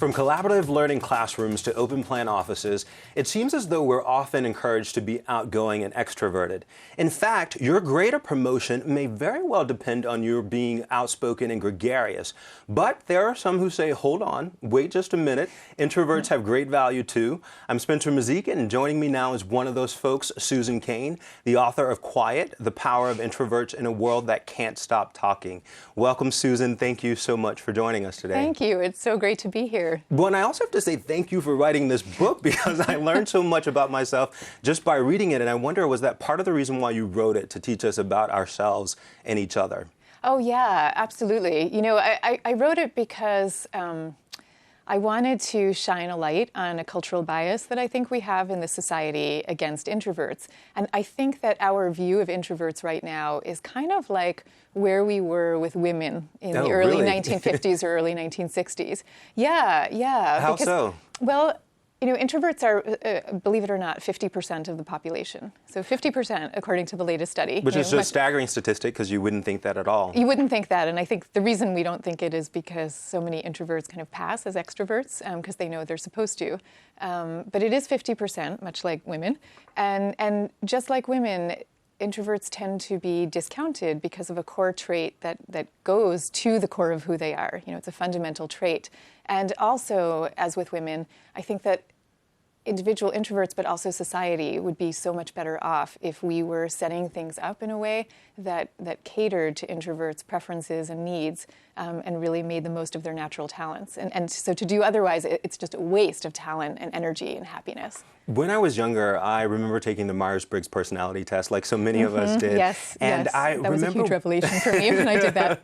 From collaborative learning classrooms to open plan offices, it seems as though we're often encouraged to be outgoing and extroverted. In fact, your grade of promotion may very well depend on your being outspoken and gregarious. But there are some who say, hold on, wait just a minute. Introverts have great value too. I'm Spencer Mazyck, and joining me now is one of those folks, Susan Cain, the author of Quiet, The Power of Introverts in a World That Can't Stop Talking. Welcome, Susan. Thank you so much for joining us today. Thank you. It's so great to be here. Well, and I also have to say thank you for writing this book, because I learned so much about myself just by reading it. And I wonder, was that part of the reason why you wrote it, to teach us about ourselves and each other? Oh, yeah, absolutely. You know, I wrote it because I wanted to shine a light on a cultural bias that I think we have in the society against introverts. And I think that our view of introverts right now is kind of like where we were with women in the early 1950s or early 1960s. Yeah. How so? Well, you know, introverts are, believe it or not, 50% of the population. So 50%, according to the latest study. Which is a staggering statistic, because you wouldn't think that at all. You wouldn't think that, and I think the reason we don't think it is because so many introverts kind of pass as extroverts, because they know they're supposed to. But it is 50%, much like women. And just like women, introverts tend to be discounted because of a core trait that goes to the core of who they are. You know, it's a fundamental trait. And also, as with women, I think that individual introverts, but also society, would be so much better off if we were setting things up in a way that catered to introverts' preferences and needs, and really made the most of their natural talents. And so to do otherwise, it's just a waste of talent and energy and happiness. When I was younger, I remember taking the Myers-Briggs personality test, like so many of us did. Yes, and that was a huge revelation for me when I did that.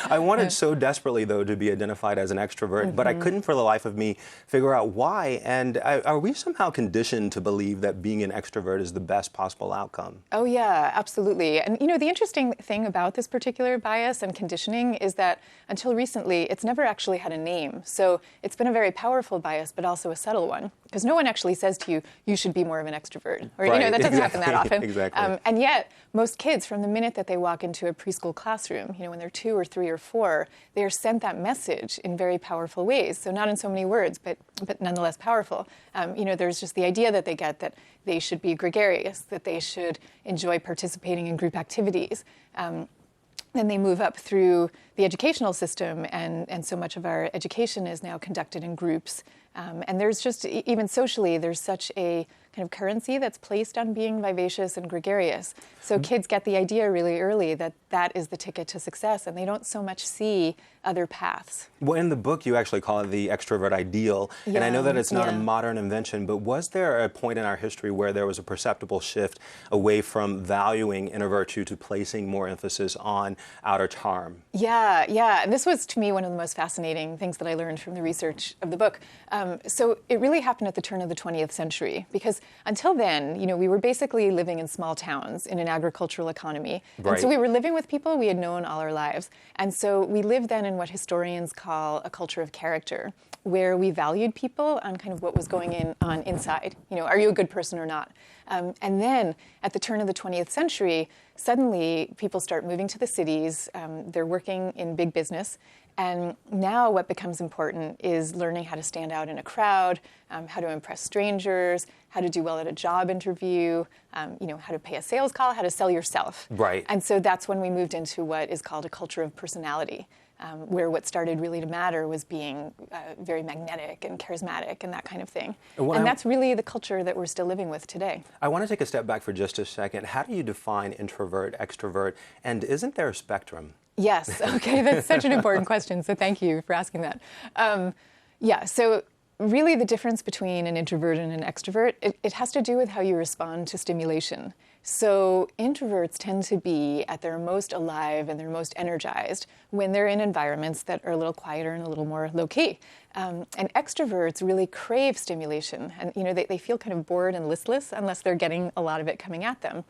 I wanted so desperately, though, to be identified as an extrovert, but I couldn't for the life of me figure out why. And are we somehow conditioned to believe that being an extrovert is the best possible outcome? Oh, yeah, absolutely. And, you know, the interesting thing about this particular bias and conditioning is that until recently, it's never actually had a name. So it's been a very powerful bias, but also a subtle one. Because no one actually says to you, you should be more of an extrovert. Or, right, you know, that doesn't happen that often. Exactly. And yet, most kids, from the minute that they walk into a preschool classroom, you know, when they're 2 or 3 or 4, they are sent that message in very powerful ways. So not in so many words, but nonetheless powerful. You know, there's just the idea that they get that they should be gregarious, that they should enjoy participating in group activities. Then they move up through the educational system, and so much of our education is now conducted in groups. And there's just, even socially, there's such a kind of currency that's placed on being vivacious and gregarious. So kids get the idea really early that that is the ticket to success, and they don't so much see other paths. Well, in the book, you actually call it the extrovert ideal. And I know that it's not a modern invention, but was there a point in our history where there was a perceptible shift away from valuing inner virtue to placing more emphasis on outer charm? Yeah. And this was, to me, one of the most fascinating things that I learned from the research of the book. So it really happened at the turn of the 20th century, because until then, you know, we were basically living in small towns in an agricultural economy. Right. And so we were living with people we had known all our lives. And so we lived then in what historians call a culture of character, where we valued people on kind of what was going on inside. You know, are you a good person or not? And then at the turn of the 20th century, suddenly people start moving to the cities. They're working in big business. And now what becomes important is learning how to stand out in a crowd, how to impress strangers, how to do well at a job interview, you know, how to pay a sales call, how to sell yourself. Right. And so that's when we moved into what is called a culture of personality, where what started really to matter was being very magnetic and charismatic and that kind of thing. And that's really the culture that we're still living with today. I want to take a step back for just a second. How do you define introvert, extrovert, and isn't there a spectrum? Yes. Okay. That's such an important question. So thank you for asking that. So really the difference between an introvert and an extrovert, it has to do with how you respond to stimulation. So introverts tend to be at their most alive and their most energized when they're in environments that are a little quieter and a little more low-key. And extroverts really crave stimulation. And, you know, they feel kind of bored and listless unless they're getting a lot of it coming at them.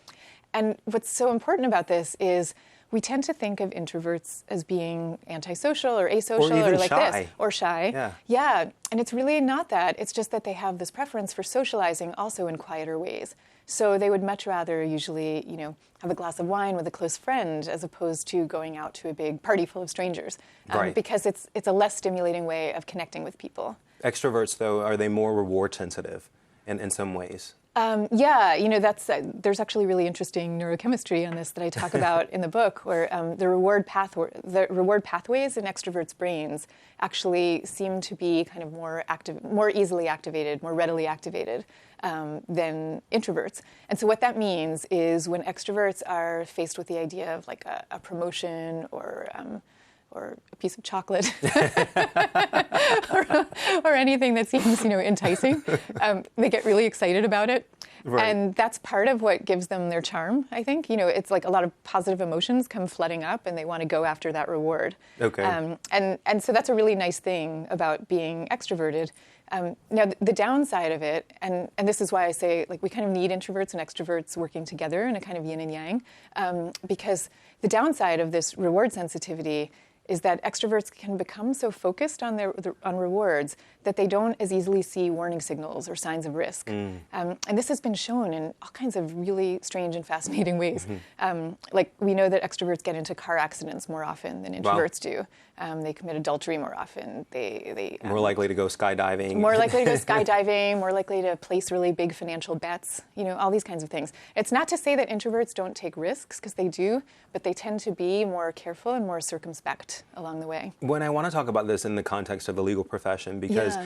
And what's so important about this is we tend to think of introverts as being antisocial or asocial or like shy. This, or shy. Yeah, and it's really not that. It's just that they have this preference for socializing also in quieter ways. So they would much rather usually, you know, have a glass of wine with a close friend as opposed to going out to a big party full of strangers, Right. because it's a less stimulating way of connecting with people. Extroverts, though, are they more reward sensitive in some ways? Yeah, that's there's actually really interesting neurochemistry on this that I talk about in the book, where the reward pathways in extroverts' brains actually seem to be kind of more easily activated, more readily activated than introverts. And so what that means is when extroverts are faced with the idea of like a promotion or a piece of chocolate or anything that seems, enticing, they get really excited about it. Right. And that's part of what gives them their charm, I think. It's like a lot of positive emotions come flooding up and they want to go after that reward. Okay. And so that's a really nice thing about being extroverted. Now, the downside of it, and this is why I say like we kind of need introverts and extroverts working together in a kind of yin and yang, because the downside of this reward sensitivity is that extroverts can become so focused on on rewards that they don't as easily see warning signals or signs of risk. And this has been shown in all kinds of really strange and fascinating ways. Like we know that extroverts get into car accidents more often than introverts do. They commit adultery more often. They more likely to go skydiving. More likely to go skydiving, more likely to place really big financial bets, all these kinds of things. It's not to say that introverts don't take risks, because they do, but they tend to be more careful and more circumspect along the way. When I want to talk about this in the context of the legal profession, because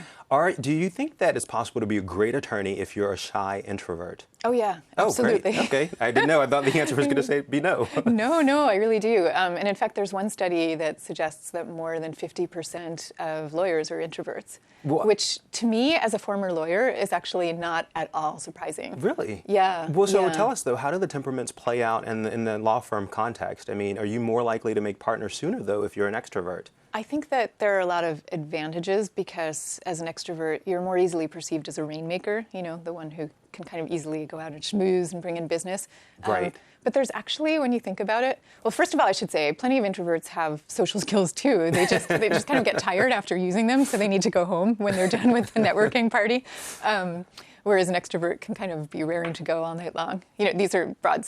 do you think that it's possible to be a great attorney if you're a shy introvert? Oh, yeah, absolutely. Oh, great. Okay. I didn't know. I thought the answer was going to say be no. No, I really do. And in fact, there's one study that suggests that more than 50% of lawyers are introverts, which to me, as a former lawyer, is actually not at all surprising. Really? Yeah. Well, so tell us, though, how do the temperaments play out in the law firm context? I mean, are you more likely to make partners sooner, though, if you're an extrovert? I think that there are a lot of advantages because as an extrovert, you're more easily perceived as a rainmaker, the one who can kind of easily go out and schmooze and bring in business. Right. But there's actually, when you think about it, well, first of all, I should say, plenty of introverts have social skills too. They just kind of get tired after using them, so they need to go home when they're done with the networking party. Whereas an extrovert can kind of be raring to go all night long. These are broad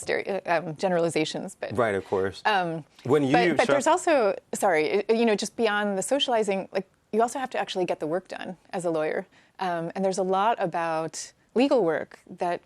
generalizations, but right, of course. But there's also, just beyond the socializing, like you also have to actually get the work done as a lawyer, and there's a lot about legal work that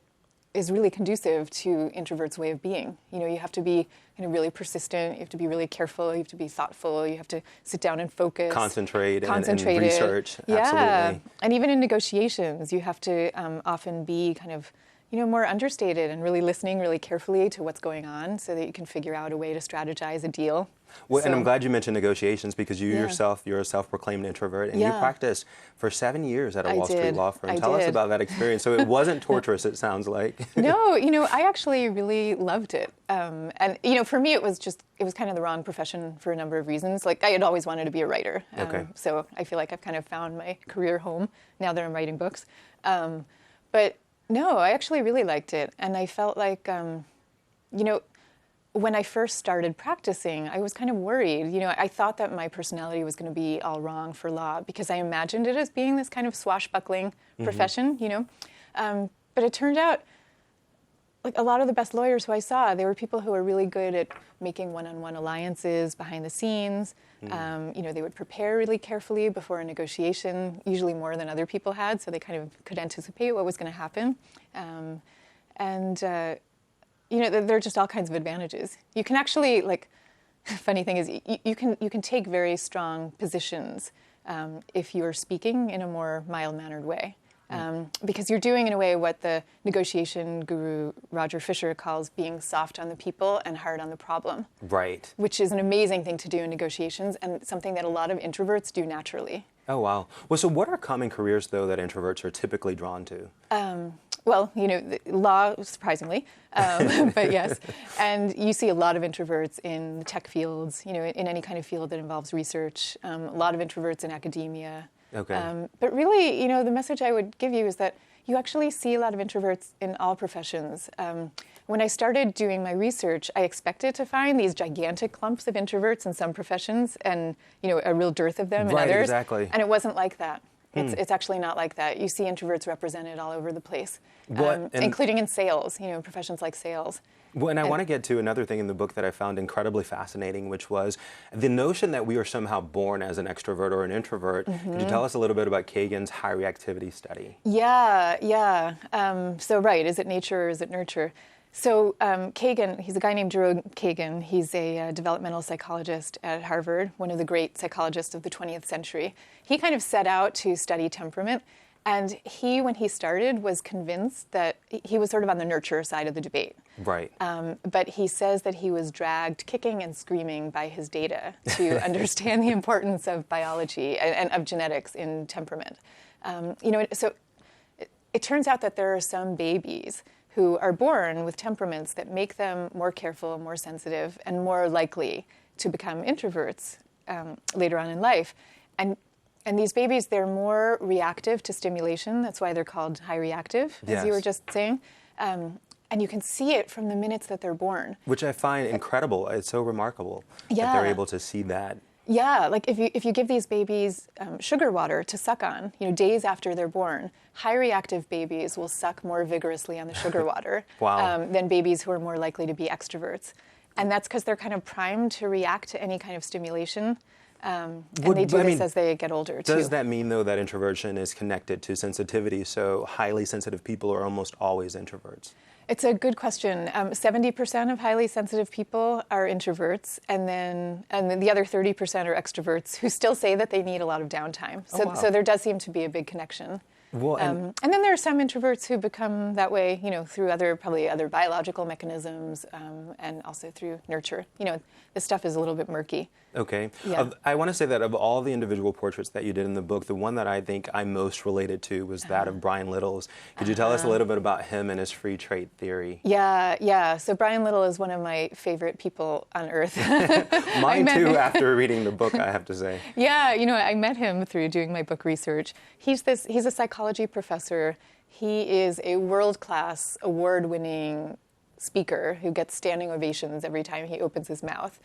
is really conducive to introverts' way of being. You have to be kind of really persistent. You have to be really careful. You have to be thoughtful. You have to sit down and focus. Concentrate and research. Yeah. Absolutely. And even in negotiations, you have to often be kind of, more understated and really listening really carefully to what's going on so that you can figure out a way to strategize a deal. Well, and I'm glad you mentioned negotiations because you're a self-proclaimed introvert, and you practiced for 7 years at a Wall Street law firm. Tell us about that experience. So it wasn't torturous, it sounds like. No, I actually really loved it. And, for me, it was kind of the wrong profession for a number of reasons. Like, I had always wanted to be a writer. So I feel like I've kind of found my career home now that I'm writing books. But no, I actually really liked it. And I felt like, when I first started practicing, I was kind of worried. I thought that my personality was going to be all wrong for law because I imagined it as being this kind of swashbuckling profession, But it turned out, like a lot of the best lawyers who I saw, they were people who were really good at making one-on-one alliances behind the scenes. They would prepare really carefully before a negotiation, usually more than other people had, so they kind of could anticipate what was going to happen. There are just all kinds of advantages. You can actually, funny thing is, you can take very strong positions if you're speaking in a more mild-mannered way. Because you're doing in a way what the negotiation guru Roger Fisher calls being soft on the people and hard on the problem. Right. Which is an amazing thing to do in negotiations and something that a lot of introverts do naturally. Oh, wow. Well, so what are common careers, though, that introverts are typically drawn to? Law, surprisingly, but yes. And you see a lot of introverts in the tech fields, in any kind of field that involves research, a lot of introverts in academia. Okay. But really, the message I would give you is that you actually see a lot of introverts in all professions. When I started doing my research, I expected to find these gigantic clumps of introverts in some professions and, a real dearth of them in others. Exactly. And it wasn't like that. It's actually not like that. You see introverts represented all over the place, including in sales, professions like sales. Well, and I want to get to another thing in the book that I found incredibly fascinating, which was the notion that we are somehow born as an extrovert or an introvert. Could you tell us a little bit about Kagan's high reactivity study? Yeah. So, right, is it nature or is it nurture? So Kagan, he's a guy named Jerome Kagan. He's a developmental psychologist at Harvard, one of the great psychologists of the 20th century. He kind of set out to study temperament. And he, when he started, was convinced that he was sort of on the nurture side of the debate. Right. But he says that he was dragged kicking and screaming by his data to understand the importance of biology and of genetics in temperament. So it turns out that there are some babies who are born with temperaments that make them more careful, more sensitive, and more likely to become introverts later on in life. And these babies, they're more reactive to stimulation. That's why they're called high reactive, as you were just saying. And you can see it from the minutes that they're born. Which I find incredible. It's so remarkable that they're able to see that. Yeah, like if you give these babies sugar water to suck on, days after they're born, high reactive babies will suck more vigorously on the sugar water than babies who are more likely to be extroverts. And that's because they're kind of primed to react to any kind of stimulation. And they do this as they get older, too. Does that mean, though, that introversion is connected to sensitivity? So highly sensitive people are almost always introverts? It's a good question. 70% of highly sensitive people are introverts, and then the other 30% are extroverts who still say that they need a lot of downtime. So there does seem to be a big connection. Well, and then there are some introverts who become that way, through probably other biological mechanisms, and also through nurture. This stuff is a little bit murky. Okay. Yeah. I want to say that of all the individual portraits that you did in the book, the one that I think I most related to was that of Brian Little's. Could you tell us a little bit about him and his free trait theory? Yeah. So Brian Little is one of my favorite people on earth. Mine too, after reading the book, I have to say. Yeah, I met him through doing my book research. He's a psychology professor. He is a world-class, award-winning speaker who gets standing ovations every time he opens his mouth.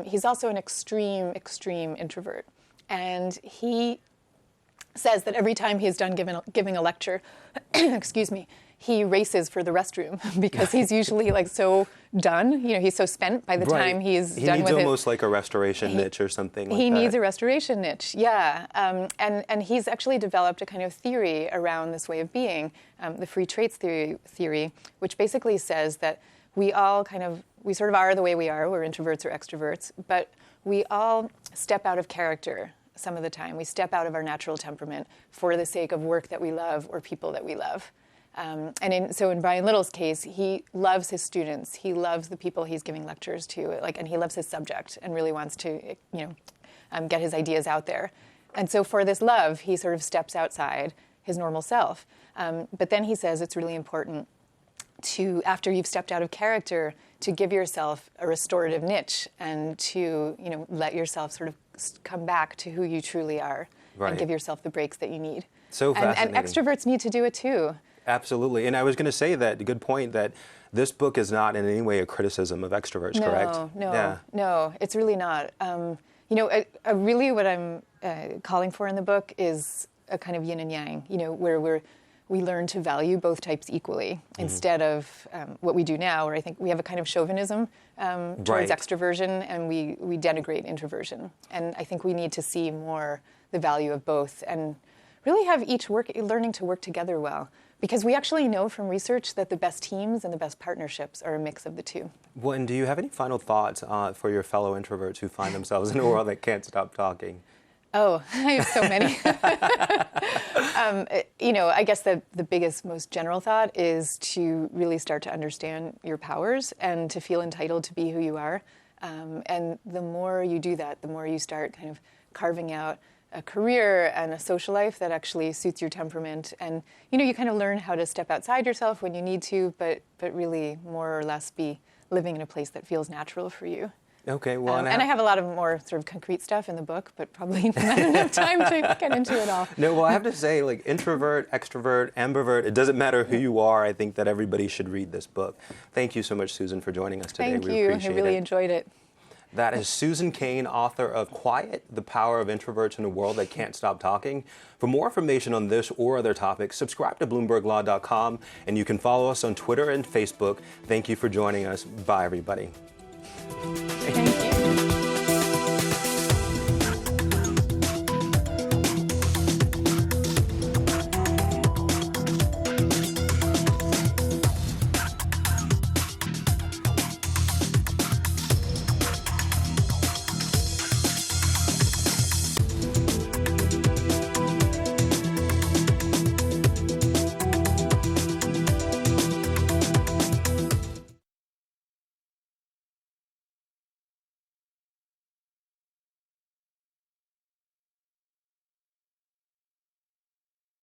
He's also an extreme introvert. And he says that every time he's done giving a lecture, excuse me, he races for the restroom because he's usually so done. He's so spent by the time he's done with it. He needs almost like a restoration niche or something like that. He needs a restoration niche, yeah. And he's actually developed a kind of theory around this way of being, the free traits theory, which basically says that we sort of are the way we are. We're introverts or extroverts, but we all step out of character some of the time. We step out of our natural temperament for the sake of work that we love or people that we love. So in Brian Little's case, he loves his students. He loves the people he's giving lectures to, and he loves his subject and really wants to, get his ideas out there. And so for this love, he sort of steps outside his normal self. But then he says it's really important to, after you've stepped out of character, to give yourself a restorative niche and to, let yourself sort of come back to who you truly are and give yourself the breaks that you need. So fascinating. And extroverts need to do it too. Absolutely. And I was going to say that, good point, that this book is not in any way a criticism of extroverts, correct? No, it's really not. Really what I'm calling for in the book is a kind of yin and yang, where we learn to value both types equally instead of what we do now, where I think we have a kind of chauvinism towards extroversion and we denigrate introversion. And I think we need to see more the value of both and really have each learning to work together well. Because we actually know from research that the best teams and the best partnerships are a mix of the two. Well, and do you have any final thoughts for your fellow introverts who find themselves in a world that can't stop talking? Oh, I have so many. I guess the biggest, most general thought is to really start to understand your powers and to feel entitled to be who you are. And the more you do that, the more you start kind of carving out a career and a social life that actually suits your temperament. And, you kind of learn how to step outside yourself when you need to, but really more or less be living in a place that feels natural for you. Okay, well, and I have a lot of more sort of concrete stuff in the book, but probably not enough time to get into it all. No, well, I have to say, introvert, extrovert, ambivert, it doesn't matter who you are. I think that everybody should read this book. Thank you so much, Susan, for joining us today. Thank we you. appreciate I really it. enjoyed it. That is Susan Cain, author of Quiet, The Power of Introverts in a World That Can't Stop Talking. For more information on this or other topics, subscribe to BloombergLaw.com, and you can follow us on Twitter and Facebook. Thank you for joining us. Bye, everybody.